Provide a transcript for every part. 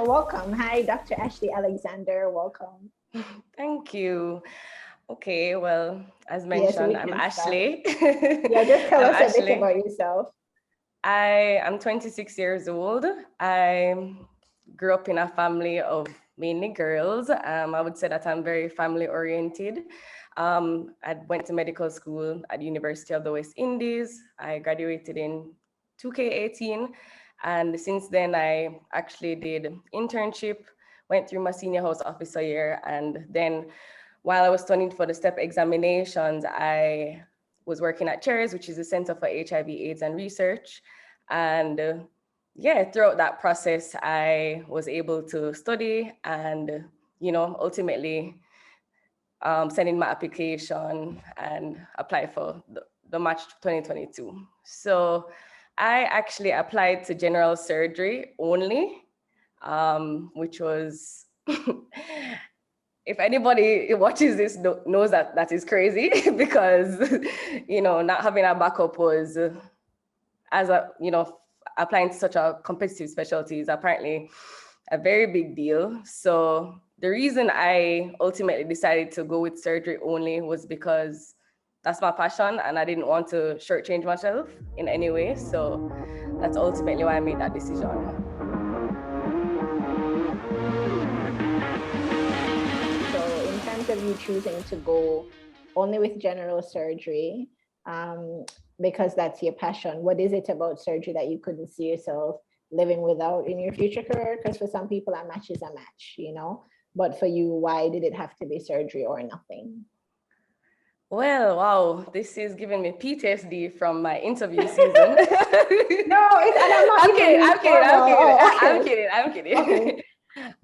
welcome. Hi, Dr. Ashley Alexander. Welcome. Thank you. Okay, well, as Yes, mentioned, we I'm can start. Ashley. Yeah, just tell I'm us a bit Ashley. about yourself. I am 26 years old. I grew up in a family of mainly girls. I would say that I'm very family oriented. I went to medical school at the University of the West Indies. I graduated in 2K18. And since then, I actually did internship, went through my senior house officer year. And then while I was studying for the STEP examinations, I was working at CHAIRS, which is the Center for HIV, AIDS, and Research. And yeah, throughout that process, I was able to study and, ultimately send in my application and apply for the March 2022. So I actually applied to general surgery only, which was if anybody watches this knows that that is crazy because not having a backup was as a applying to such a competitive specialty is apparently a very big deal. So the reason I ultimately decided to go with surgery only was because that's my passion and I didn't want to shortchange myself in any way. So that's ultimately why I made that decision. So, in terms of you choosing to go only with general surgery, um, because that's your passion, what is it about surgery that you couldn't see yourself living without in your future career? Because for some people, a match is a match, you know? But for you, why did it have to be surgery or nothing? Well, wow, this is giving me PTSD from my interview season. No, and I'm not I'm even kidding, being I'm kidding, I'm formal. kidding, Oh, I'm okay. kidding, I'm Okay. kidding.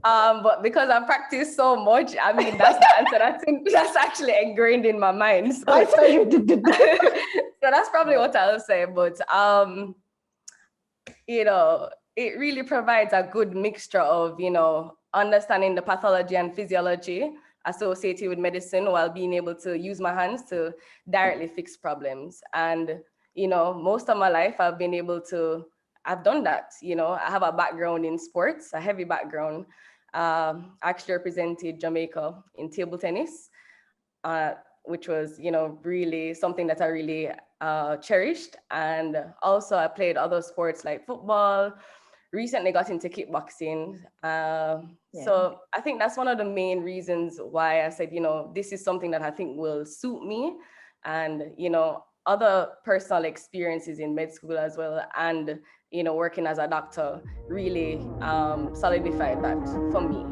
But because I practice so much, I mean, that's the answer. That's actually ingrained in my mind. So, I saw you. so that's probably what I'll say. But it really provides a good mixture of, understanding the pathology and physiology associated with medicine while being able to use my hands to directly fix problems. And, most of my life I've done that. I have a background in sports, a heavy background. I actually represented Jamaica in table tennis, uh, which was, really something that I really cherished. And also I played other sports like football, recently got into kickboxing. Yeah. So I think that's one of the main reasons why I said, this is something that I think will suit me. And, other personal experiences in med school as well. And, working as a doctor really solidified that for me.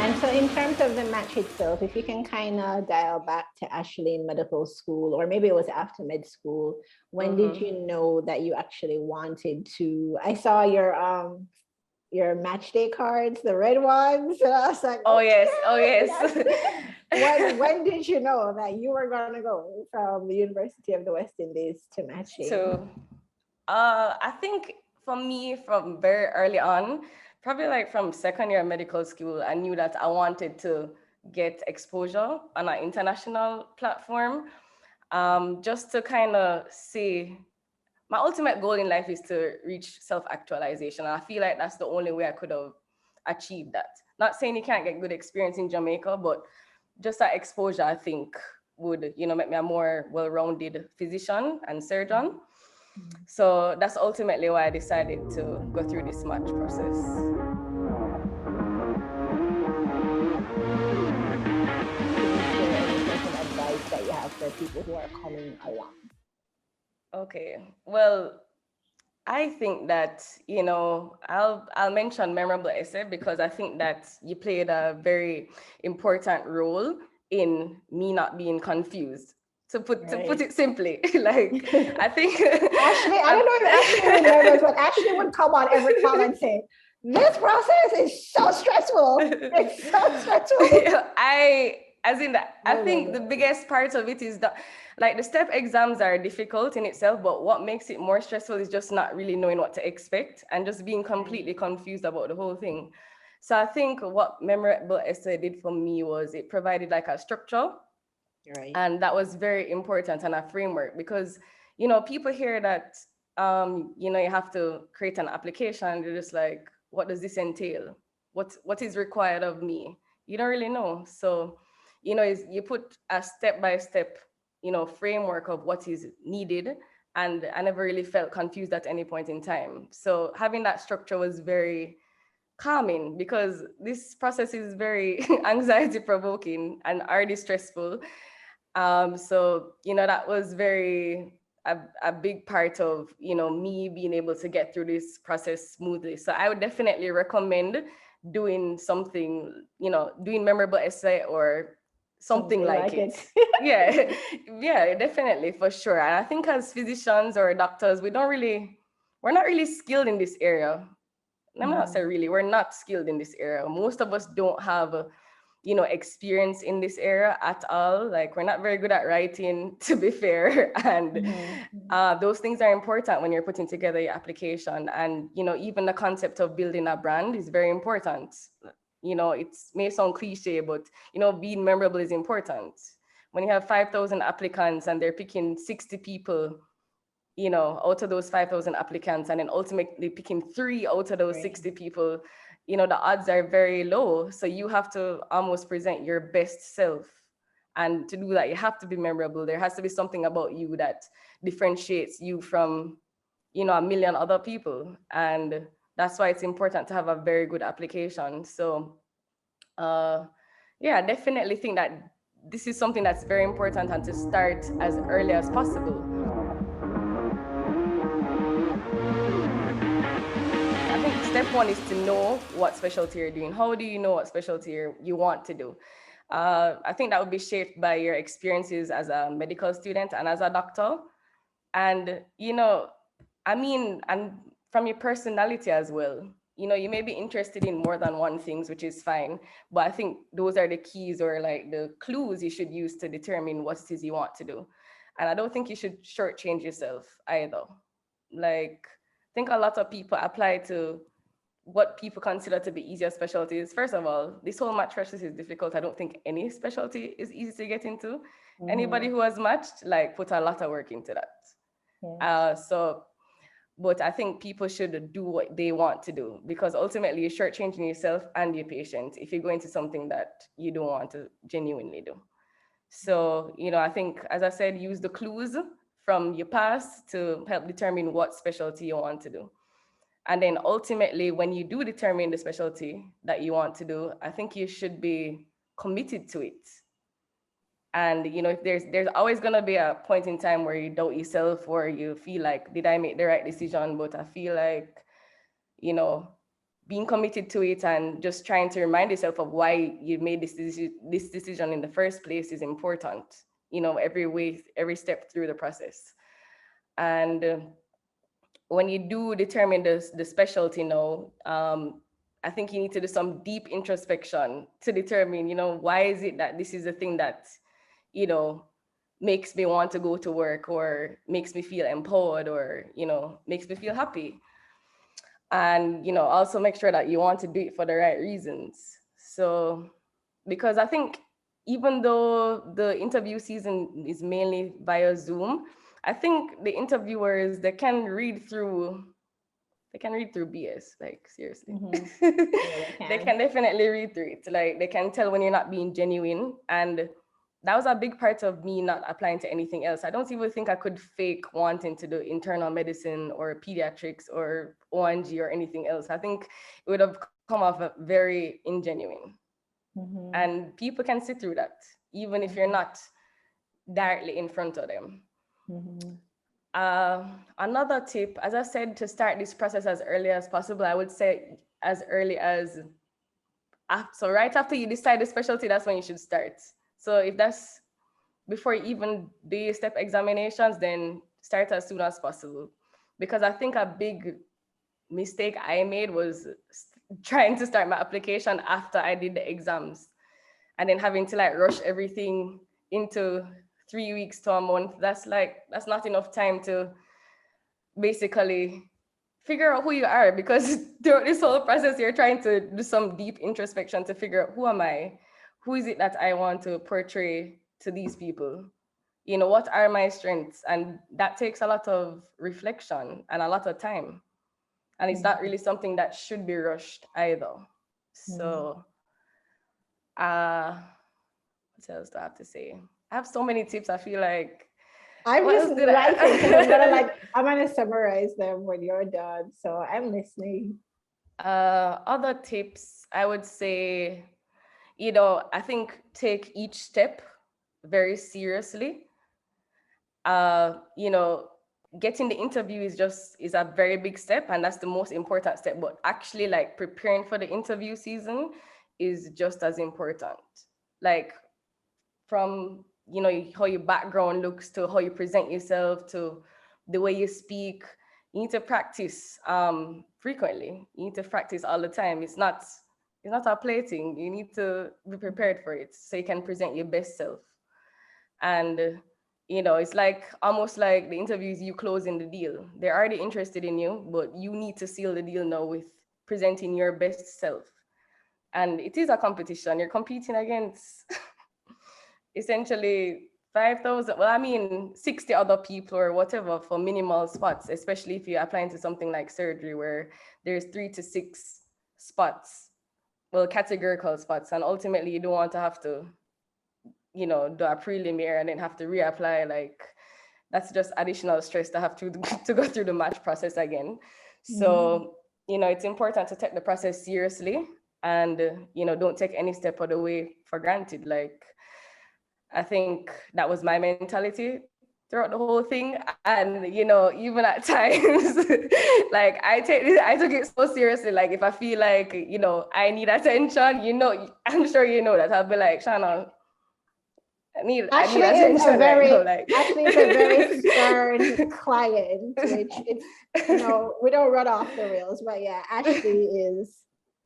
And so, in terms of the match itself, if you can kind of dial back to Ashley in medical school, or maybe it was after med school, when did Mm-hmm. you know that you actually wanted to? I saw your match day cards, the red ones, and I was like, Oh yes, oh okay, yes. that's it. When did you know that you were gonna go from the University of the West Indies to matching? So, I think for me, from very early on, probably like from second year of medical school, I knew that I wanted to get exposure on an international platform, just to kind of see. My ultimate goal in life is to reach self-actualization. And I feel like that's the only way I could have achieved that. Not saying you can't get good experience in Jamaica, but just that exposure, I think, would, make me a more well-rounded physician and surgeon. So that's ultimately why I decided to go through this match process. If you share any sort of advice that you have for people who are coming along. Okay. Well, I think that, I'll mention memorable essay because I think that you played a very important role in me not being confused. To put Right. it simply, like I think Ashley, I I'm, don't know if Ashley remembers, but Ashley would come on every call and say, "This process is so stressful. It's so stressful." I Oh my think the God. biggest part of it is that like the step exams are difficult in itself, but what makes it more stressful is just not really knowing what to expect and just being Right. completely confused about the whole thing. So I think what memorable essay did for me was it provided like a structure, Right. and that was very important, and a framework because people hear that you have to create an application. You're just like, what does this entail? What is required of me? You don't really know. So, you put a step-by-step, framework of what is needed. And I never really felt confused at any point in time. So having that structure was very calming because this process is very anxiety provoking and already stressful. So, that was a big part of, me being able to get through this process smoothly. So I would definitely recommend doing something, doing memorable essay or something like it. Yeah, yeah, definitely, for sure. And I think as physicians or doctors, we're not really skilled in this area. I'm not saying really, we're not skilled in this area. Most of us don't have experience in this area at all. Like, we're not very good at writing, to be fair. And those things are important when you're putting together your application. And, even the concept of building a brand is very important. It may sound cliche, but, being memorable is important. When you have 5,000 applicants and they're picking 60 people, out of those 5,000 applicants, and then ultimately picking 3 out of those 60 people, the odds are very low. So you have to almost present your best self. And to do that, you have to be memorable. There has to be something about you that differentiates you from, a million other people. And that's why it's important to have a very good application. So, I definitely think that this is something that's very important and to start as early as possible. I think step one is to know what specialty you're doing. How do you know what specialty you want to do? I think that would be shaped by your experiences as a medical student and as a doctor. And, and from your personality as well. You may be interested in more than one things, which is fine. But I think those are the keys or like the clues you should use to determine what it is you want to do. And I don't think you should shortchange yourself either. Like, I think a lot of people apply to what people consider to be easier specialties. First of all, this whole match process is difficult. I don't think any specialty is easy to get into. Anybody who has matched, like, put a lot of work into that. But I think people should do what they want to do, because ultimately you're shortchanging yourself and your patient if you go into something that you don't want to genuinely do. So, I think, as I said, use the clues from your past to help determine what specialty you want to do. And then ultimately, when you do determine the specialty that you want to do, I think you should be committed to it. And, if there's always going to be a point in time where you doubt yourself or you feel like, did I make the right decision? But I feel like, being committed to it and just trying to remind yourself of why you made this decision in the first place is important, every step through the process. And when you do determine the specialty now, I think you need to do some deep introspection to determine, why is it that this is the thing that, makes me want to go to work or makes me feel empowered or, makes me feel happy. And, also make sure that you want to do it for the right reasons. So, because I think even though the interview season is mainly via Zoom, I think the interviewers, they can read through BS, like, seriously. They can definitely read through it. Like, they can tell when you're not being genuine. And that was a big part of me not applying to anything else. I don't even think I could fake wanting to do internal medicine or pediatrics or ONG or anything else. I think it would have come off very ingenuine. And people can see through that, even if you're not directly in front of them. Another tip, as I said, to start this process as early as possible, I would say as early as, so right after you decide the specialty, that's when you should start. So if that's before you even do your step examinations, then start as soon as possible. Because I think a big mistake I made was trying to start my application after I did the exams and then having to like rush everything into 3 weeks to a month. That's not enough time to basically figure out who you are, because throughout this whole process, you're trying to do some deep introspection to figure out, who am I? Who is it that I want to portray to these people? what are my strengths? And that takes a lot of reflection and a lot of time. And it's not really something that should be rushed either. So, uh, what else do I have to say? I have so many tips. I feel like, I'm what just else did writing because I? I'm gonna summarize them when you're done. So I'm listening. Other tips, I would say, I think take each step very seriously. You know, getting the interview is a very big step, and that's the most important step. But actually, like preparing for the interview season is just as important. Like from how your background looks to how you present yourself to the way you speak. You need to practice frequently. You need to practice all the time. It's not a plaything. You need to be prepared for it so you can present your best self. And it's like almost like the interviews you closing the deal. They're already interested in you, but you need to seal the deal now with presenting your best self. And it is a competition. You're competing against essentially 5,000, well, I mean, 60 other people or whatever for minimal spots, especially if you're applying to something like surgery where there's 3 to 6 spots, well, categorical spots. And ultimately, you don't want to have to, do a preliminary and then have to reapply. Like, that's just additional stress to have to, to go through the match process again. So, it's important to take the process seriously and, don't take any step of the way for granted. Like, I think that was my mentality throughout the whole thing. And, even at times, like I took it so seriously. Like if I feel like, I need attention, I'm sure you know that I'll be like, Shannon, I need attention right now. Like Ashley is a very stern client, which it's we don't run off the rails, but yeah, Ashley is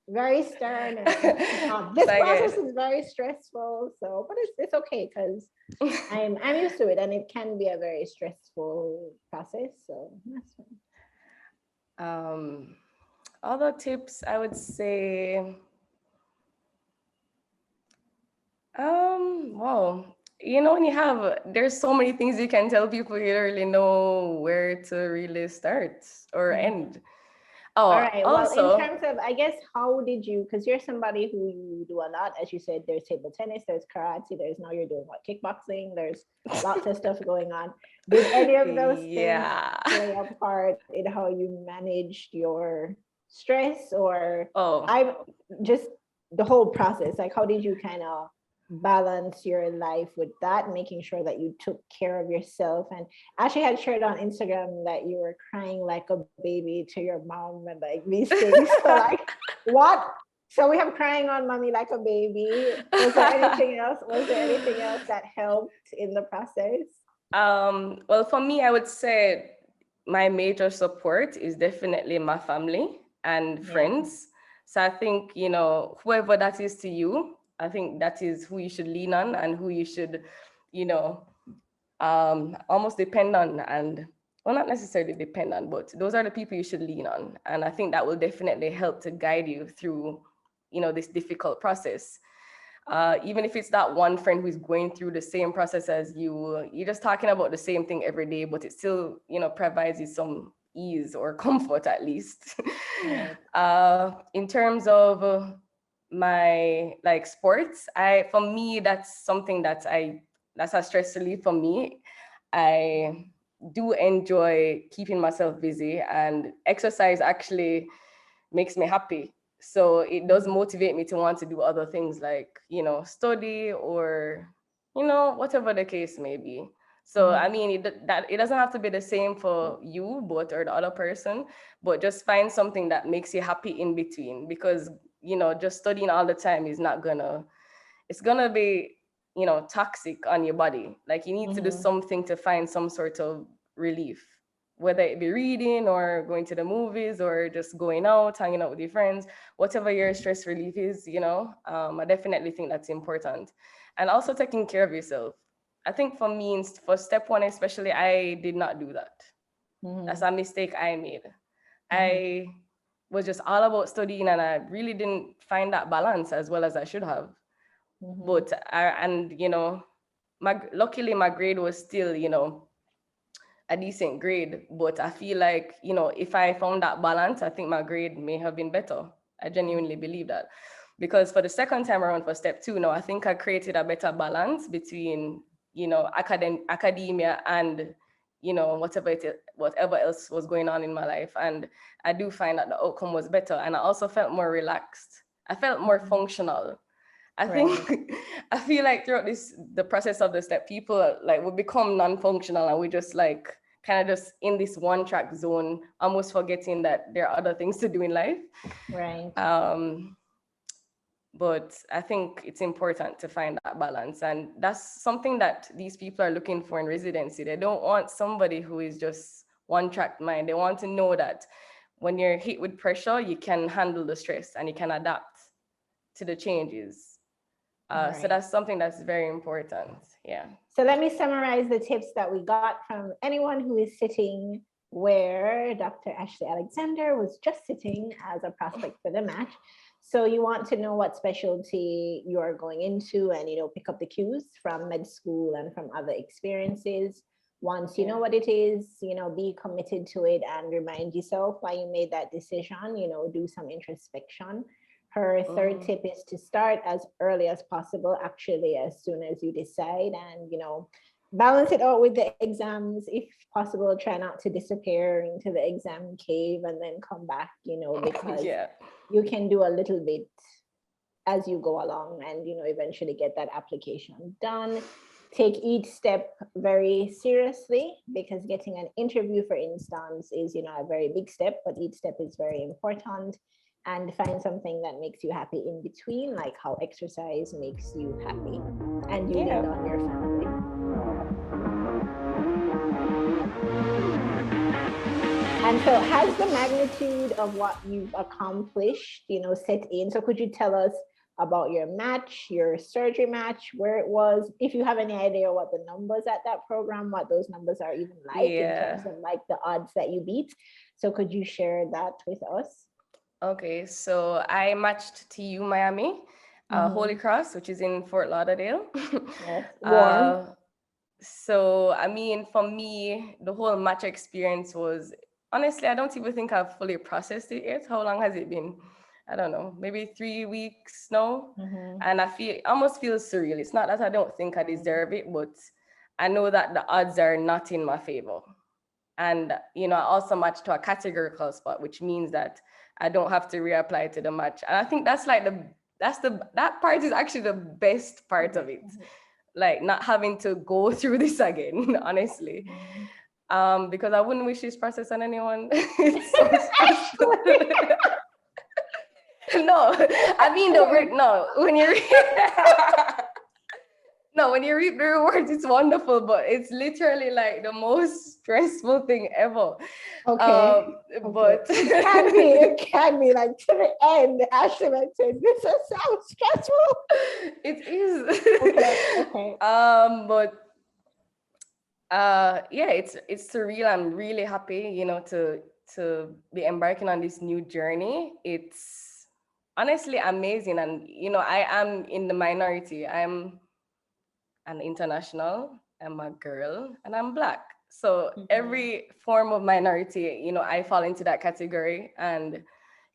very stern and this process is very stressful. So, but it's okay because I'm used to it, and it can be a very stressful process. So that's fine. Other tips I would say, well, when there's so many things you can tell people, you don't really know where to really start or end. Oh, all right. also, well, in terms of, I guess, how did you, because you're somebody who you do a lot, as you said, there's table tennis, there's karate, there's now you're doing what, kickboxing, there's lots of stuff going on. Did any of those things play a part in how you managed your stress, or I just the whole process? Like, how did you kind of balance your life with that, making sure that you took care of yourself? And actually had shared on Instagram that you were crying like a baby to your mom and like these things. So like, what? So we have crying on mommy like a baby. Was there anything else? Was there anything else that helped in the process? Well, for me, I would say my major support is definitely my family and friends. So I think, whoever that is to you, I think that is who you should lean on and who you should, almost depend on. And well, not necessarily depend on, but those are the people you should lean on. And I think that will definitely help to guide you through, this difficult process. Even if it's that one friend who's going through the same process as you, you're just talking about the same thing every day, but it still, provides you some ease or comfort at least. In terms of my like sports, for me, that's something that's a stress relief for me. I do enjoy keeping myself busy, and exercise actually makes me happy. So it does motivate me to want to do other things like, study or, whatever the case may be. So, I mean, it doesn't have to be the same for you, but or the other person, but just find something that makes you happy in between, because, just studying all the time is not it's gonna be, toxic on your body. Like you need to do something to find some sort of relief, whether it be reading or going to the movies or just going out, hanging out with your friends, whatever your stress relief is, I definitely think that's important. And also taking care of yourself. I think for me, for step one, especially, I did not do that. That's a mistake I made. I was just all about studying and I really didn't find that balance as well as I should have. But luckily my grade was still, a decent grade, but I feel like, if I found that balance, I think my grade may have been better. I genuinely believe that. Because for the second time around for step 2 now, I think I created a better balance between, academia and, whatever else was going on in my life. And I do find that the outcome was better. And I also felt more relaxed. I felt more functional. I think I feel like throughout the process of the step, people like will become non-functional, and we just like kind of just in this one track zone, almost forgetting that there are other things to do in life. Right. But I think it's important to find that balance, and that's something that these people are looking for in residency. They don't want somebody who is just one track mind. They want to know that when you're hit with pressure, you can handle the stress and you can adapt to the changes. So that's something that's very important. Yeah. So let me summarize the tips that we got from anyone who is sitting where Dr. Ashley Alexander was just sitting as a prospect for the match. So you want to know what specialty you are going into and, pick up the cues from med school and from other experiences. Once you know what it is, be committed to it and remind yourself why you made that decision, do some introspection. Her third tip is to start as early as possible, actually, as soon as you decide, and, balance it out with the exams. If possible, try not to disappear into the exam cave and then come back, because you can do a little bit as you go along and, eventually get that application done. Take each step very seriously, because getting an interview, for instance, is, a very big step, but each step is very important. And find something that makes you happy in between, like how exercise makes you happy, and you lean on your family. And so has the magnitude of what you've accomplished, set in? So could you tell us about your match, your surgery match, where it was, if you have any idea what the numbers at that program, what those numbers are even like in terms of like the odds that you beat? So could you share that with us? Okay, so I matched TU Miami, Holy Cross, which is in Fort Lauderdale. Yes, warm. So, I mean, for me, the whole match experience was, honestly, I don't even think I've fully processed it yet. How long has it been? I don't know, maybe 3 weeks now. And I almost feel surreal. It's not that I don't think I deserve it, but I know that the odds are not in my favor. And, I also matched to a categorical spot, which means that I don't have to reapply to the match. And I think that's like that part is actually the best part of it. Like not having to go through this again, honestly. Because I wouldn't wish this process on anyone. It's so stressful. No, I mean when you reap the rewards, it's wonderful, but it's literally like the most stressful thing ever. Okay. But it can be like to the end. Ashley said, "This is so stressful." It is. Okay. But it's surreal. I'm really happy, to be embarking on this new journey. It's honestly amazing, and I am in the minority. I'm an international, I'm a girl, and I'm Black. So every form of minority, I fall into that category. And,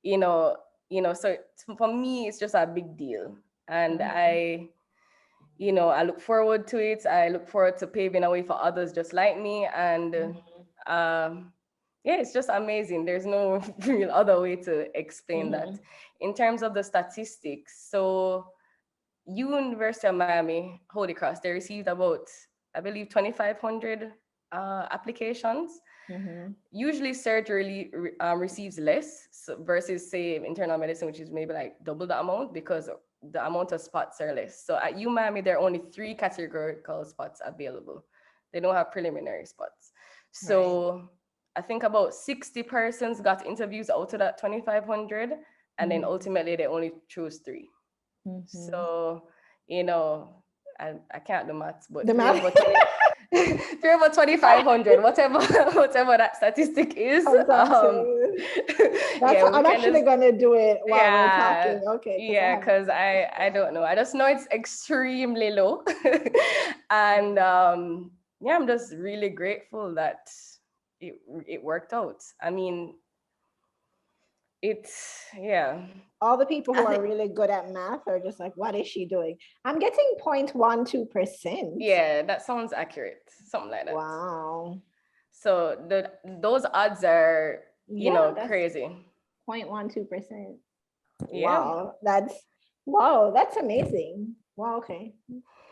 so for me, it's just a big deal. And I look forward to it. I look forward to paving a way for others just like me. And it's just amazing. There's no real other way to explain that. In terms of the statistics, so University of Miami, Holy Cross, they received about, I believe, 2,500 applications. Usually surgery receives less versus, say, internal medicine, which is maybe like double the amount because the amount of spots are less. So at UMiami, there are only 3 categorical spots available. They don't have preliminary spots. So I think about 60 persons got interviews out of that 2,500, and then ultimately they only chose 3. So, I can't do maths, but 3 over 2,500, whatever that statistic is. Fantastic. That's Yeah, we I'm can actually just, gonna do it while we're yeah, talking. Okay, because I yeah, haven't. because I don't know. I just know it's extremely low. And yeah, I'm just really grateful that it worked out. I mean, it's, yeah. All the people who I are think, really good at math are just like, what is she doing? I'm getting 0.12%. yeah, that sounds accurate. Something like that. Wow. So those odds are, Yeah, that's crazy. 0.12%. Yeah. Wow, that's amazing. Wow, okay.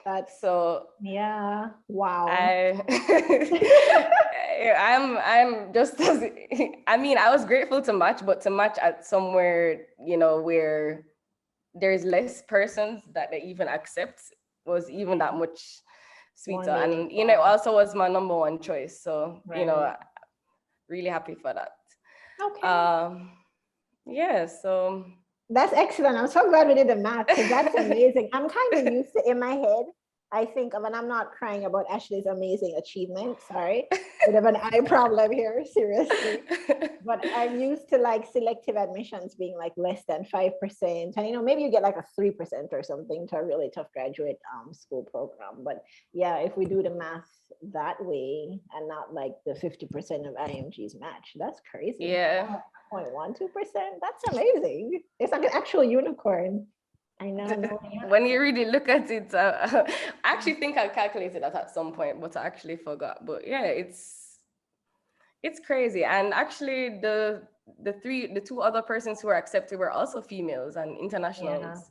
That's So yeah. Wow. I I'm just as, I mean, I was grateful to match, but to match at somewhere, where there's less persons that they even accept was even that much More sweeter. And it meaningful. also was my number one choice. So, Right. really happy for that. Okay. Yeah, so That's excellent. I'm so glad we did the math because that's amazing. I'm kind of used to in my head. I think of, and I'm not crying about Ashley's amazing achievement. Sorry, bit of an eye problem here, seriously. But I'm used to like selective admissions being like less than 5%. And maybe you get like a 3% or something to a really tough graduate school program. But yeah, if we do the math that way and not like the 50% of IMG's match, that's crazy. yeah. 0.12%. That's amazing. It's like an actual unicorn. I know. When you really look at it, I actually think I calculated that at some point, but I actually forgot. But yeah, it's crazy. And actually, the two other persons who were accepted were also females and Yeah. internationals.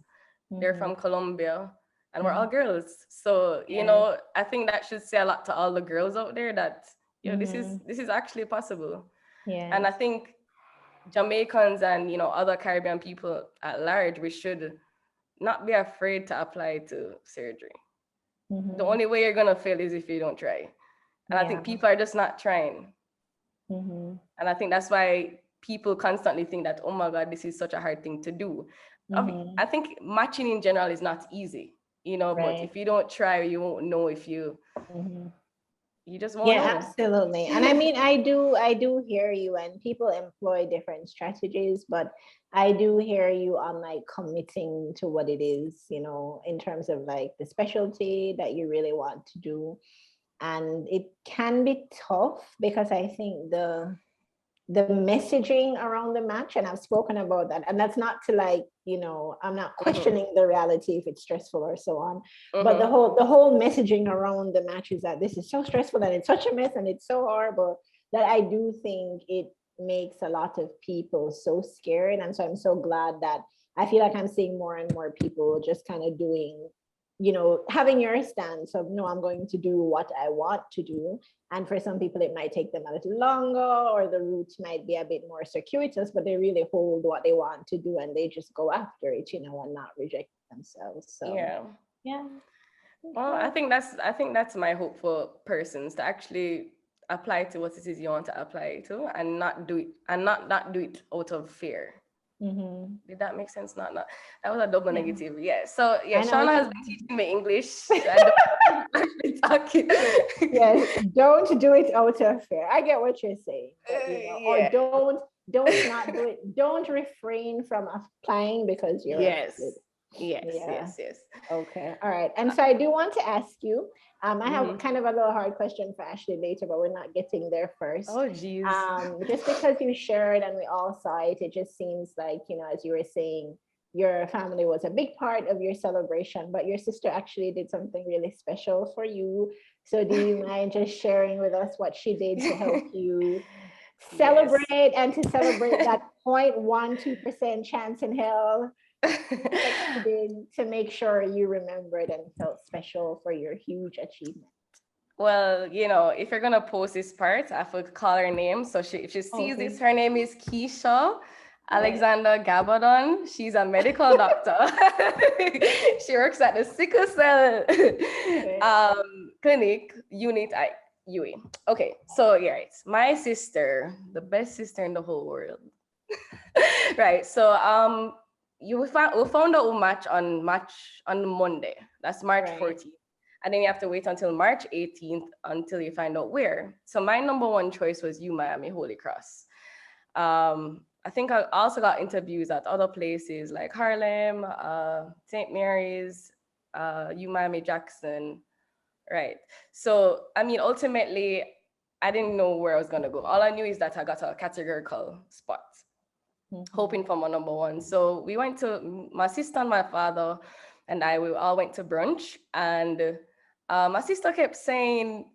They're Mhm. from Colombia, and we're all Mhm. girls. So Yes. I think that should say a lot to all the girls out there that Mhm. this is actually possible. And I Yes. think Jamaicans and other Caribbean people at large, we should not be afraid to apply to surgery. The Mhm. only way you're gonna fail is if you don't try. And I Yeah. think people are just not trying. Mhm. And I think that's why people constantly think that, oh my God, this is such a hard thing to do. Mhm. I think matching in general is not easy, but Right. if you don't try, you won't know if Mhm. you just won't Yeah, know. absolutely. And I mean, I do hear you, and people employ different strategies, but I do hear you on like committing to what it is, in terms of like the specialty that you really want to do. And it can be tough because I think the messaging around the match, and I've spoken about that, and that's not to like, I'm not Mm-hmm. questioning the reality if it's stressful or so on, but the Mm-hmm. whole messaging around the match is that this is so stressful and it's such a mess and it's so horrible that I do think it makes a lot of people so scared. And so I'm so glad that I feel like I'm seeing more and more people just kind of doing, having your stance of, no, I'm going to do what I want to do. And for some people, it might take them a little longer, or the route might be a bit more circuitous, but they really hold what they want to do and they just go after it, and not reject themselves. So, Yeah. yeah. Well, Okay. I think that's my hope for persons to actually apply to what it is you want to apply to and not do it not do it out of fear. Mm-hmm. Did that make sense? Not. That was a double Yeah. negative. Yeah. So yeah, I know Shauna what has you been mean. teaching me English. So I don't actually talking. Yes, don't do it out of fear. I get what you're saying, but or Yeah. don't not do it. Don't refrain from applying because you're afraid. Yes. Yes. Yeah. Yes. Yes. Okay. All right. And so I do want to ask you, I have Mm-hmm. kind of a little hard question for Ashley later, but we're not getting there first. Oh, geez. Just because you shared and we all saw it, it just seems like, as you were saying, your family was a big part of your celebration, but your sister actually did something really special for you. So do you mind just sharing with us what she did to help you Yes. celebrate and to celebrate that 0.12% chance in hell? What she did to make sure you remembered and felt special for your huge achievement. Well, if you're gonna post this part, I have to call her name. So if she sees this, Okay. her name is Keisha Right. Alexander Gabadon. She's a medical doctor. She works at the sickle cell Okay. clinic unit at UE. Okay, so yeah, it's my sister, the best sister in the whole world. Right. So we found out match on Monday. That's March Right. 14th. and then you have to wait until March 18th until you find out where. So my number one choice was UMiami Holy Cross. I think I also got interviews at other places like Harlem, St. Mary's, UMiami Jackson, right? So, I mean, ultimately, I didn't know where I was gonna go. All I knew is that I got a categorical spot, hoping for my number one. So we went to, my sister and my father and we all went to brunch, and my sister kept saying,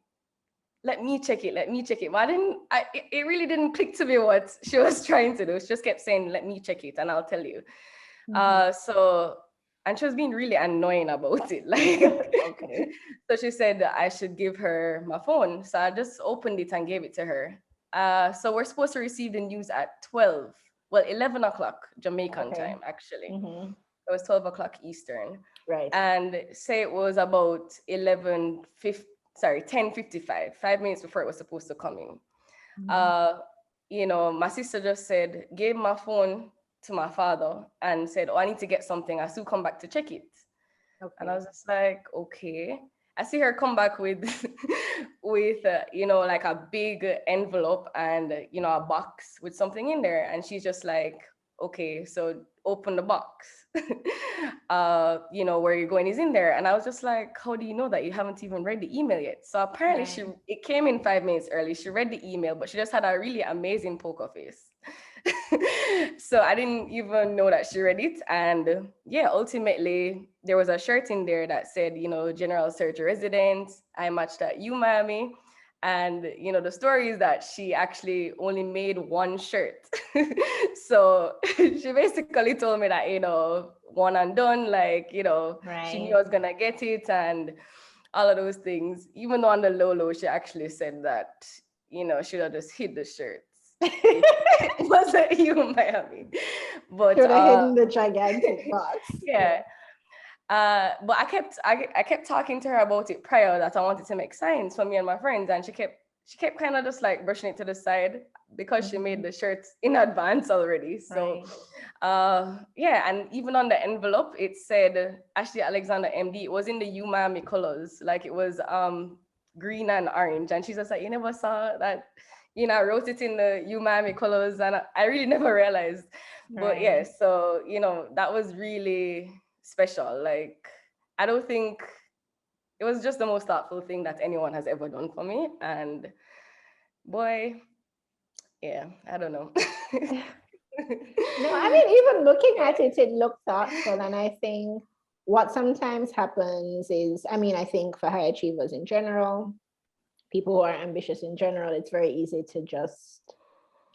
let me check it, let me check it. But it really didn't click to me what she was trying to do. She just kept saying, let me check it and I'll tell you. And she was being really annoying about it. Like, okay. So she said that I should give her my phone. So I just opened it and gave it to her. So we're supposed to receive the news at 11 o'clock Jamaican time, actually. It was 12 o'clock Eastern. Right. And say it was about 10:55, 5 minutes before it was supposed to come in. You know, my sister just said, gave my phone to my father and said, oh, I need to get something. I'll soon come back to check it. Okay. And I was just like, okay. I see her come back with, you know, like a big envelope and, you know, a box with something in there. And she's just like, okay, so open the box. You know, where you're going is in there. And I was just like, how do you know that you haven't even read the email yet? So apparently it came in 5 minutes early. She read the email, but she just had a really amazing poker face. So I didn't even know that she read it. And yeah, ultimately there was a shirt in there that said, you know, general surgery resident. I matched at UMiami. And, you know, the story is that she actually only made one shirt. So she basically told me that, you know, one and done, like, you know, she knew I was going to get it and all of those things. Even though on the low, she actually said that, you know, she should have just hid the shirts. It wasn't UMiami. But should have hidden the gigantic box. Yeah. But I kept talking to her about it prior, that I wanted to make signs for me and my friends, and she kept kind of just like brushing it to the side because she made the shirts in advance already. So yeah, and even on the envelope it said Ashley Alexander MD. It was in the UMiami colors, like it was green and orange, and she's just like, you never saw that, you know, I wrote it in the UMiami colors, and I really never realized. But yeah, so you know, that was really special. Like, I don't think it was just the most thoughtful thing that anyone has ever done for me. And boy, yeah, I don't know. No, I mean, even looking at it, it looked thoughtful. And I think what sometimes happens is, I mean, I think for high achievers in general, people who are ambitious in general, it's very easy to just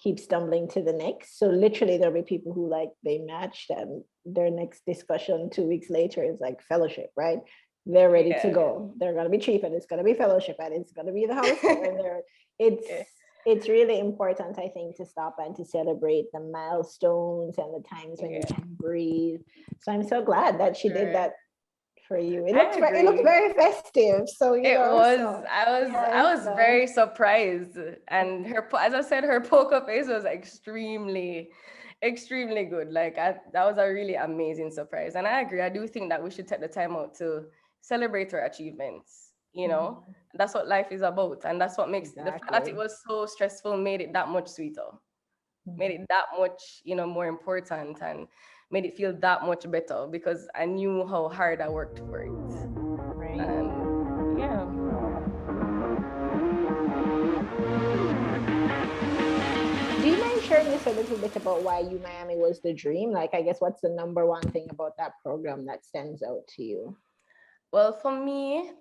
keep stumbling to the next. So literally there'll be people who like they matched and their next discussion 2 weeks later is like fellowship, right? They're ready to go. They're going to be chief and it's going to be fellowship and it's going to be the house. And it's really important, I think, to stop and to celebrate the milestones and the times when you can breathe. So I'm so glad that she did that for you. It looked very festive. So I was very surprised, and her, as I said, her poker face was extremely good. Like that was a really amazing surprise, and I agree. I do think that we should take the time out to celebrate her achievements. You know, that's what life is about, and that's what makes the fact that it was so stressful made it that much sweeter, made it that much, you know, more important, and made it feel that much better because I knew how hard I worked for it. Right. And yeah. Do you mind sharing us a little bit about why UMiami was the dream? Like, I guess, what's the number one thing about that program that stands out to you? Well, for me,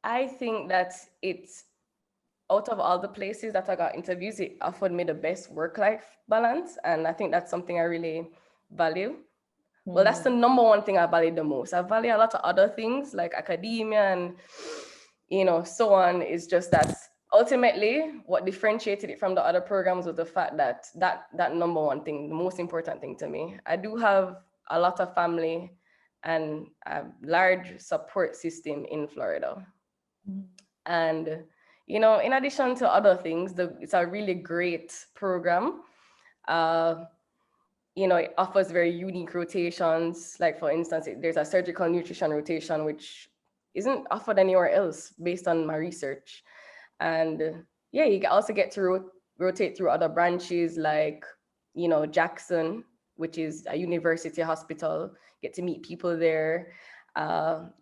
I think that it's, out of all the places that I got interviews, it offered me the best work-life balance. And I think that's something I really value. Well, that's the number one thing I value the most. I value a lot of other things like academia and, you know, so on. It's just that ultimately what differentiated it from the other programs was the fact that that number one thing, the most important thing to me. I do have a lot of family and a large support system in Florida. And, you know, in addition to other things, it's a really great program. You know, it offers very unique rotations. Like, for instance, there's a surgical nutrition rotation, which isn't offered anywhere else based on my research. And yeah, you also get to rotate through other branches like, Jackson, which is a university hospital, get to meet people there.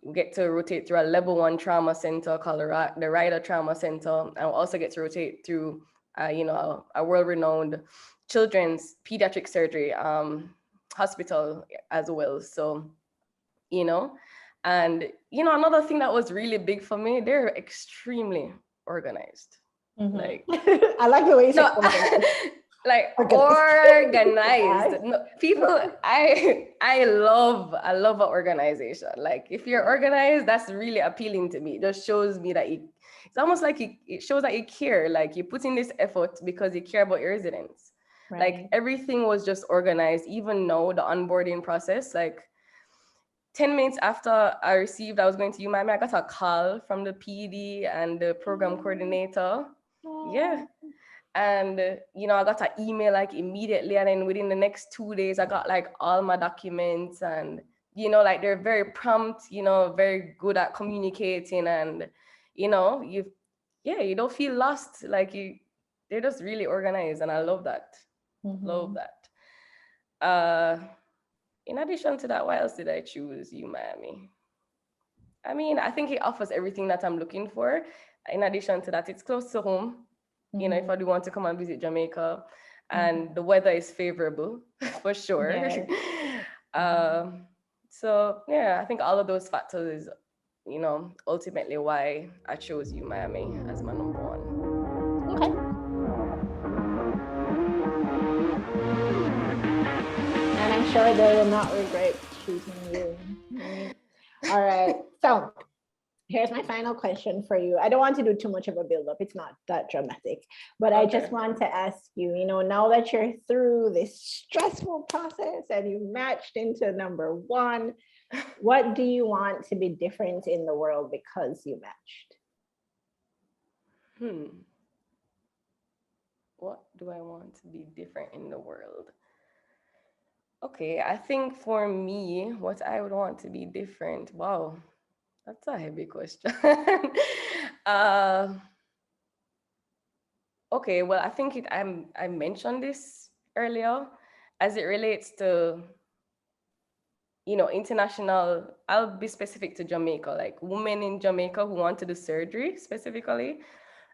We get to rotate through a level 1 trauma center called the Ryder Trauma Center. And we also get to rotate through, a world-renowned children's pediatric surgery hospital as well. So, you know, and, another thing that was really big for me, they're extremely organized. Like, I like the way you say no, organized. like organized. No, people, I love an organization. Like, if you're organized, that's really appealing to me. It just shows me that it's almost like it shows that you care. Like, you put in this effort because you care about your residents. Right. Like, everything was just organized. Even now, the onboarding process, like 10 minutes after I was going to UMIMI, I got a call from the PD and the program coordinator. Yeah. And, I got an email like immediately. And then within the next 2 days, I got like all my documents, and, like they're very prompt, very good at communicating, and, you don't feel lost. Like they're just really organized, and I love that. Love that. In addition to that, why else did I choose UMIMI? I mean, I think it offers everything that I'm looking for. In addition to that, it's close to home. If I do want to come and visit Jamaica, and the weather is favorable for sure. Yeah. So yeah, I think all of those factors, ultimately why I chose UMIMI as my number one. Okay. And I'm sure they will not regret choosing you. Right? All right. So here's my final question for you. I don't want to do too much of a build-up. It's not that dramatic, but okay. I just want to ask you, now that you're through this stressful process and you matched into number one, what do you want to be different in the world because you matched? What do I want to be different in the world? Okay, I think for me, what I would want to be different, wow. That's a heavy question. Okay, well, I think I mentioned this earlier as it relates to, international, I'll be specific to Jamaica, like women in Jamaica who want to do surgery specifically.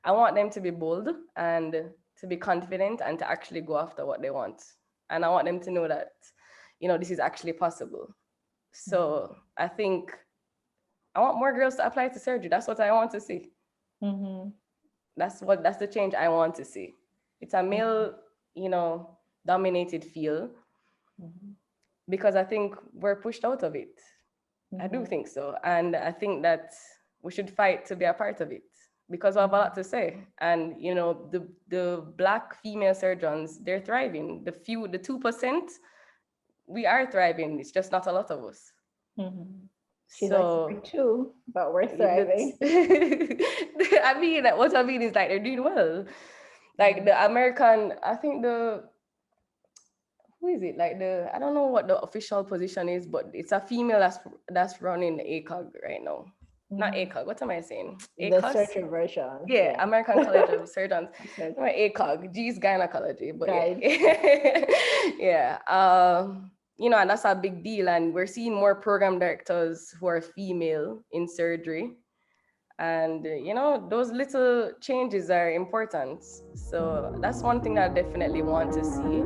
I want them to be bold and to be confident and to actually go after what they want. And I want them to know that, this is actually possible. So I think I want more girls to apply to surgery. That's what I want to see. That's the change I want to see. It's a male, dominated field because I think we're pushed out of it. I do think so. And I think that we should fight to be a part of it because we have a lot to say. And, the Black female surgeons, they're thriving. The 2%, we are thriving. It's just not a lot of us. She's like two, but we're thriving. I mean, what I mean is like they're doing well. Like the American, I think who is it? Like I don't know what the official position is, but it's a female that's running the ACOG right now. Not ACOG, what am I saying? ACOS? The surgery version. Yeah, American College of Surgeons. ACOG, G's gynecology, but right. Yeah. And that's a big deal. And we're seeing more program directors who are female in surgery. And, those little changes are important. So that's one thing I definitely want to see.